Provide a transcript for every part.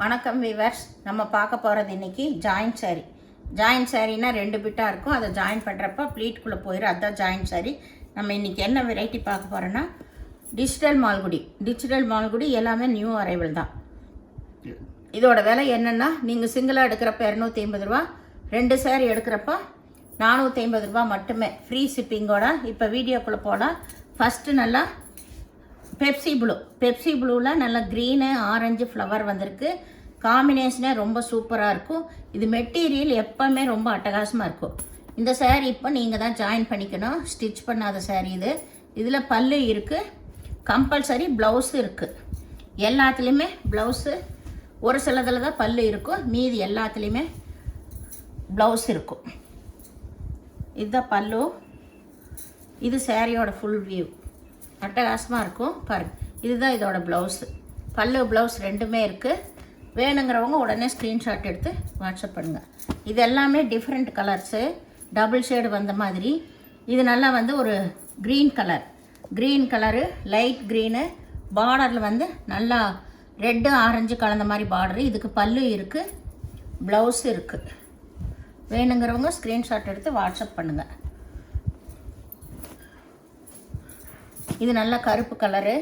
வணக்கம் வீவர்ஸ். நம்ம பார்க்க போகிறது இன்றைக்கி ஜாயிண்ட் சாரீ. ஜாயிண்ட் சாரீனா 2 பிட்டாக இருக்கும். அதை ஜாயின் பண்ணுறப்ப ப்ளீட்குள்ளே போயிடும். அதுதான் ஜாயிண்ட் சாரீ. நம்ம இன்றைக்கி என்ன வெரைட்டி பார்க்க போகிறோன்னா டிஜிட்டல் மால்குடி எல்லாமே நியூ அரைவல் தான். இதோட விலை என்னென்னா, நீங்கள் சிங்கிளாக எடுக்கிறப்ப 250 ரூபா, 2 சாரீ எடுக்கிறப்ப 450 ரூபா மட்டுமே, ஃப்ரீ ஷிப்பிங்கோட. இப்போ வீடியோக்குள்ளே போனால் ஃபஸ்ட்டு நல்லா பெப்சி ப்ளூவில் நல்லா க்ரீனு ஆரஞ்சு ஃப்ளவர் வந்திருக்கு. காம்பினேஷனே ரொம்ப சூப்பராக இருக்கும். இது மெட்டீரியல் எப்போவுமே ரொம்ப அட்டகாசமாக இருக்கும். இந்த சாரீ இப்போ நீங்கள் தான் ஜாயின் பண்ணிக்கணும். ஸ்டிச் பண்ணாத சாரீ இது. இதில் பல்லு இருக்குது, கம்பல்சரி ப்ளவுஸு இருக்குது. எல்லாத்துலேயுமே ப்ளவுஸு, ஒரு சிலதில் தான் பல்லு இருக்கும், மீதி எல்லாத்துலேயுமே ப்ளவுஸ் இருக்கும். இதுதான் பல்லு. இது சாரியோட ஃபுல் வியூ. அட்டகாசமாக இருக்கும் பாருங்கள். இதுதான் இதோட ப்ளவுஸு. பல்லு ப்ளவுஸ் ரெண்டுமே இருக்குது. வேணுங்கிறவங்க உடனே ஸ்க்ரீன்ஷாட் எடுத்து வாட்ஸ்அப் பண்ணுங்கள். இது எல்லாமே டிஃப்ரெண்ட் கலர்ஸு, டபுள் ஷேடு வந்த மாதிரி. இது நல்லா வந்து ஒரு க்ரீன் கலரு, லைட் க்ரீனு, பார்டரில் வந்து நல்லா ரெட்டு ஆரஞ்சு கலந்த மாதிரி பார்டரு. இதுக்கு பல்லு இருக்குது, ப்ளவுஸு இருக்குது. வேணுங்கிறவங்க ஸ்க்ரீன்ஷாட் எடுத்து வாட்ஸ்அப் பண்ணுங்கள். இது நல்ல கருப்பு கலரு,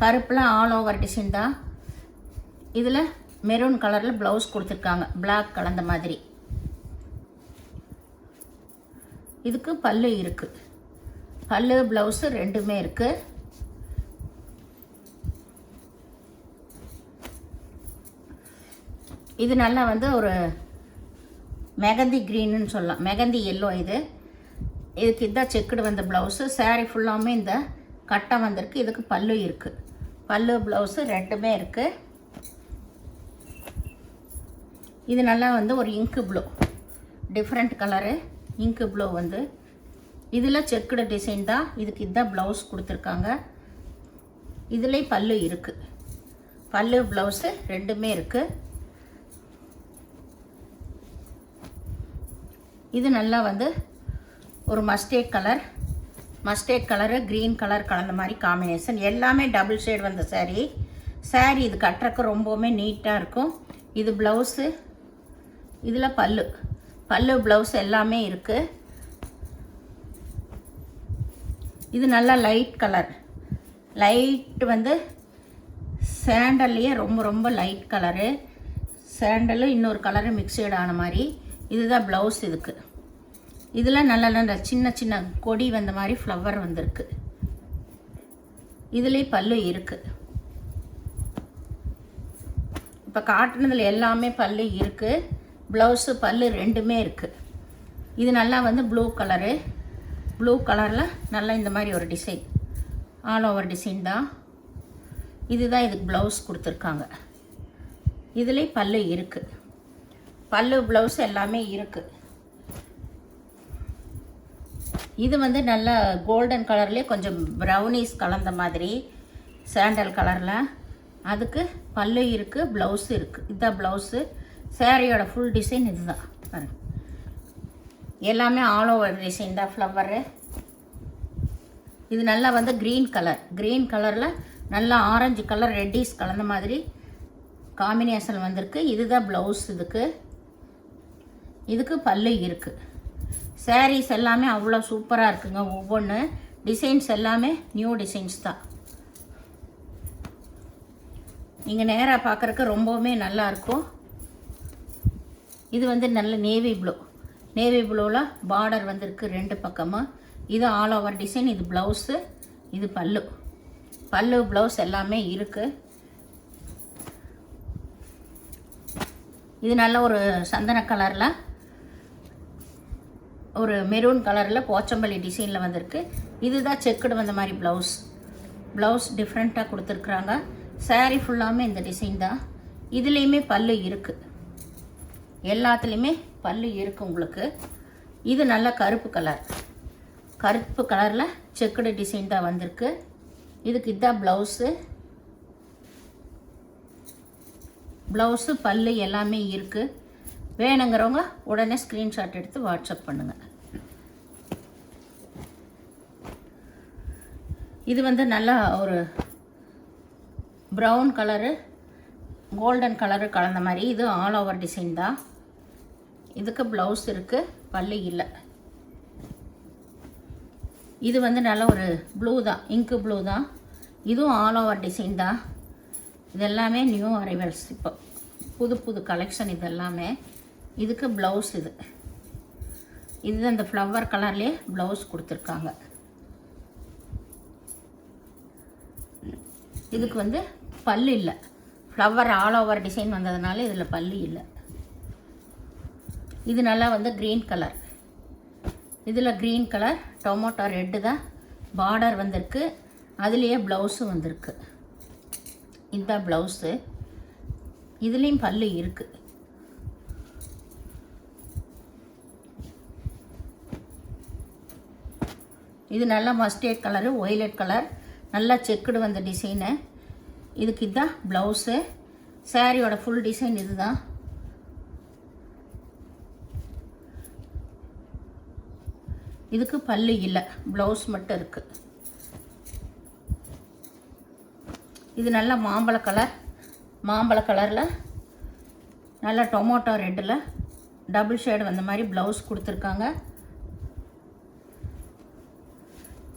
கருப்பில் ஆல் ஓவர் டிசைன் தான். இதில் மெரூன் கலரில் ப்ளவுஸ் கொடுத்துருக்காங்க, பிளாக் கலந்த மாதிரி. இதுக்கு பல்லு இருக்குது, பல்லு ப்ளவுஸு ரெண்டுமே இருக்குது. இது நல்லா வந்து ஒரு மெகந்தி க்ரீனுன்னு சொல்லலாம், மெகந்தி எல்லோ. இதுக்கு இதான் செக்குடு வந்த ப்ளவுஸு. சாரீ ஃபுல்லாமே இந்த கட்டை வந்திருக்கு. இதுக்கு பல்லு இருக்குது, பல்லு ப்ளவுஸு ரெண்டுமே இருக்குது. இது நல்லா வந்து ஒரு இங்கு ப்ளூ, டிஃப்ரெண்ட் கலரு இங்கு ப்ளூ வந்து. இதில் செக்குடு டிசைன் தான். இதுக்கு இதுதான் ப்ளவுஸ் கொடுத்துருக்காங்க. இதுலேயும் பல்லு இருக்குது, பல்லு ப்ளவுஸு ரெண்டுமே இருக்குது. இது நல்லா வந்து ஒரு மஸ்டேட் கலரு க்ரீன் கலர் கலந்த மாதிரி காம்பினேஷன். எல்லாமே டபுள் ஷேட் வந்த சாரீ. இது கட்டுறக்கு ரொம்பவுமே நீட்டாக இருக்கும். இது ப்ளவுஸு, இதில் பல்லு ப்ளவுஸ் எல்லாமே இருக்குது. இது நல்லா லைட் கலர், லைட் வந்து சாண்டல்லையே ரொம்ப லைட் கலரு. சாண்டலும் இன்னொரு கலரு மிக்சடு ஆன மாதிரி. இதுதான் ப்ளவுஸ். இதுக்கு இதில் நல்ல சின்ன கொடி வந்த மாதிரி ஃப்ளவர் வந்திருக்கு. இதுலேயும் பல்லு இருக்குது. இப்போ காட்டுனதில் எல்லாமே பல்லு இருக்குது, ப்ளவுஸு பல்லு ரெண்டுமே இருக்குது. இது நல்லா வந்து ப்ளூ கலரில் நல்லா இந்த மாதிரி ஒரு டிசைன், ஆல் ஓவர் டிசைன் தான். இதுதான் இதுக்கு ப்ளவுஸ் கொடுத்துருக்காங்க. இதுலேயும் பல்லு இருக்குது, பல்லு ப்ளவுஸ் எல்லாமே இருக்குது. இது வந்து நல்ல கோல்டன் கலர்லேயே கொஞ்சம் ப்ரௌனிஸ் கலந்த மாதிரி சாண்டல் கலரில். அதுக்கு பல்லு இருக்குது, ப்ளவுஸு இருக்குது. இதுதான் ப்ளவுஸு. சாரியோட ஃபுல் டிசைன் இதுதான் பாருங்க. எல்லாமே ஆல் ஓவர் டிசைன் தான், ஃப்ளவரு. இது நல்லா வந்து க்ரீன் கலரில் நல்லா ஆரஞ்சு கலர் ரெட்டிஸ் கலந்த மாதிரி காம்பினேஷன் வந்திருக்கு. இதுதான் ப்ளவுஸ். இதுக்கு பல்லு இருக்குது. சாரீஸ் எல்லாமே அவ்வளோ சூப்பராக இருக்குங்க. ஒவ்வொன்று டிசைன்ஸ் எல்லாமே நியூ டிசைன்ஸ் தான். நீங்கள் நேராக பார்க்குறக்கு ரொம்பவுமே நல்லாயிருக்கும். இது வந்து நல்ல நேவி ப்ளூவில் பார்டர் வந்திருக்கு 2 பக்கமும். இது ஆல் ஓவர் டிசைன். இது ப்ளவுஸு, இது பல்லு ப்ளவுஸ் எல்லாமே இருக்குது. இது நல்ல ஒரு சந்தன கலரில் ஒரு மெரூன் கலரில் போச்சம்பள்ளி டிசைனில் வந்திருக்கு. இதுதான் செக்குடு வந்த மாதிரி ப்ளவுஸ் டிஃப்ரெண்ட்டாக கொடுத்துருக்குறாங்க. சாரீ ஃபுல்லாமே இந்த டிசைன் தான். இதுலேயுமே பல்லு இருக்குது, எல்லாத்துலேயுமே பல்லு இருக்குது உங்களுக்கு. இது நல்ல கருப்பு கலரில் செக்குடு டிசைன் தான் வந்திருக்கு. இதுக்கு இதுதான் ப்ளவுஸு பல்லு எல்லாமே இருக்குது. வேணுங்கிறவங்க உடனே ஸ்க்ரீன்ஷாட் எடுத்து வாட்ஸ்அப் பண்ணுங்கள். இது வந்து நல்லா ஒரு ப்ரௌன் கலரு கோல்டன் கலரு கலந்த மாதிரி. இது ஆல் ஓவர் டிசைன் தான். இதுக்கு ப்ளவுஸ் இருக்குது, பல்லு இல்லை. இது வந்து நல்ல ஒரு ப்ளூ தான், இங்கு ப்ளூ தான். இதுவும் ஆல் ஓவர் டிசைன் தான். இதெல்லாமே நியூ அரைவல்ஸ், இப்போ புது புது கலெக்ஷன் இதெல்லாமே. இதுக்கு ப்ளவுஸ் இது அந்த ஃப்ளவர் கலர்லேயே ப்ளவுஸ் கொடுத்துருக்காங்க. இதுக்கு வந்து பல்லு இல்லை, ஃப்ளவர் ஆல் ஓவர் டிசைன் வந்ததுனால இதில் பல்லு இல்லை. இது நல்லா வந்து க்ரீன் கலர். இதில் க்ரீன் கலர் டொமேட்டோ ரெட்டு தான் பார்டர் வந்திருக்கு. அதுலேயே ப்ளவுஸும் வந்திருக்கு. இதுதான் ப்ளவுஸு. இதுலேயும் பல்லு இருக்குது. இது நல்லா மஸ்டர்ட் கலரு, ஒய்லட் கலர், நல்லா செக்குடு வந்த டிசைனு. இதுக்கு இதுதான் ப்ளவுஸு. சாரியோட ஃபுல் டிசைன் இது தான். இதுக்கு பல்லு இல்லை, ப்ளவுஸ் மட்டும் இருக்குது. இது நல்லா மாம்பழ கலர், மாம்பழ கலரில் நல்லா டொமேட்டோ ரெட்டில் டபுள் ஷேடு வந்த மாதிரி ப்ளவுஸ் கொடுத்துருக்காங்க.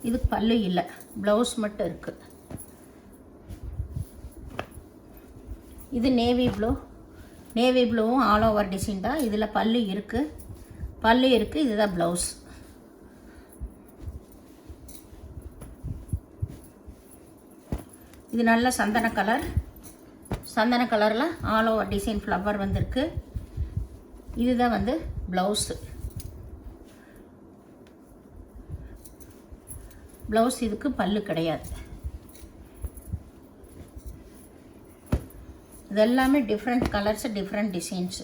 இதுக்கு பல்லு இல்லை, ப்ளவுஸ் மட்டும் இருக்குது. இது நேவி ப்ளூ. நேவி ப்ளூவும் ஆல் ஓவர் டிசைன் தான். இதில் பல்லு இருக்குது, பல்லு இருக்குது. இதுதான் ப்ளவுஸ். இது நல்ல சந்தன கலர். சந்தன கலரில் ஆல் ஓவர் டிசைன் ஃப்ளவர் வந்திருக்கு. இதுதான் வந்து ப்ளவுஸு. ப்ளவுஸ் இதுக்கு பல்லு கிடையாது. இதெல்லாமே டிஃப்ரெண்ட் கலர்ஸ், டிஃப்ரெண்ட் டிசைன்ஸ்.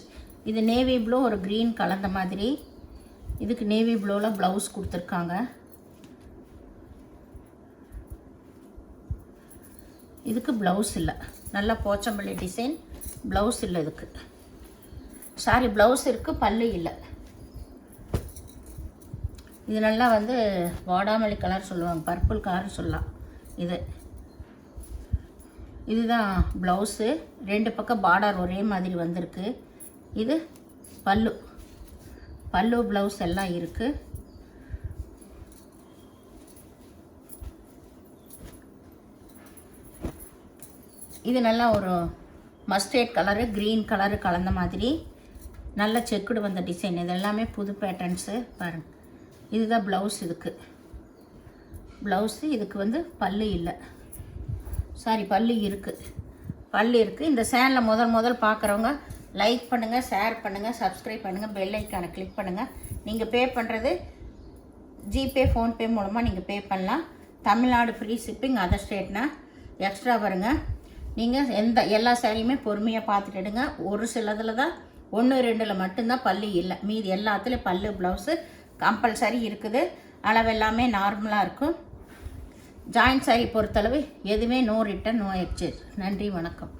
இது நேவி ப்ளூ ஒரு க்ரீன் கலந்த மாதிரி. இதுக்கு நேவி ப்ளூவில் ப்ளவுஸ் கொடுத்துருக்காங்க. இதுக்கு ப்ளவுஸ் இல்லை, நல்லா போச்சம்பள்ளி டிசைன். ப்ளவுஸ் இல்லை இதுக்கு. சாரி, ப்ளவுஸ் இருக்குது, பல்லு இல்லை. இது நல்லா வந்து வாடாமல்லி கலர் சொல்லுவாங்க, பர்பிள் கலர் சொல்லலாம். இதுதான் ப்ளவுஸு. ரெண்டு பக்கம் பார்டர் ஒரே மாதிரி வந்திருக்கு. இது பல்லு. பல்லு ப்ளவுஸ் எல்லாம் இருக்குது. இது நல்லா ஒரு மஸ்டர்ட் கலரு, க்ரீன் கலரு கலந்த மாதிரி நல்ல செக்குடு வந்த டிசைன். இது எல்லாமே புது பேட்டர்ன்ஸு பாருங்கள். இதுதான் ப்ளவுஸ். இதுக்கு ப்ளவுஸு. இதுக்கு வந்து பல்லு இல்லை, சாரி பல்லு இருக்குது, பல்லு இருக்குது. இந்த சேனலில் முதல் பார்க்குறவங்க லைக் பண்ணுங்கள், ஷேர் பண்ணுங்கள், சப்ஸ்கிரைப் பண்ணுங்கள், பெல் ஐக்கானை கிளிக் பண்ணுங்கள். நீங்கள் பே பண்ணுறது ஜிபே, ஃபோன்பே மூலமாக நீங்கள் பே பண்ணலாம். தமிழ்நாடு ஃப்ரீ ஷிப்பிங், அதர் ஸ்டேட்னா எக்ஸ்ட்ரா வருங்க. நீங்கள் எல்லா சாரியுமே பொறுமையாக பார்த்துட்டுடுங்க. ஒரு சிலதில் தான் 1-2 மட்டும்தான் பல்லு இல்லை, மீதி எல்லாத்துலேயும் பல்லு ப்ளவுஸு கம்பல்சரி இருக்குது. அளவு எல்லாமே நார்மலாக இருக்கும். ஜாயின்ட் சாரி பொறுத்தளவு எதுவுமே நோ ரிட்டன், நோ எக்ஸ்சேஞ்ச். நன்றி, வணக்கம்.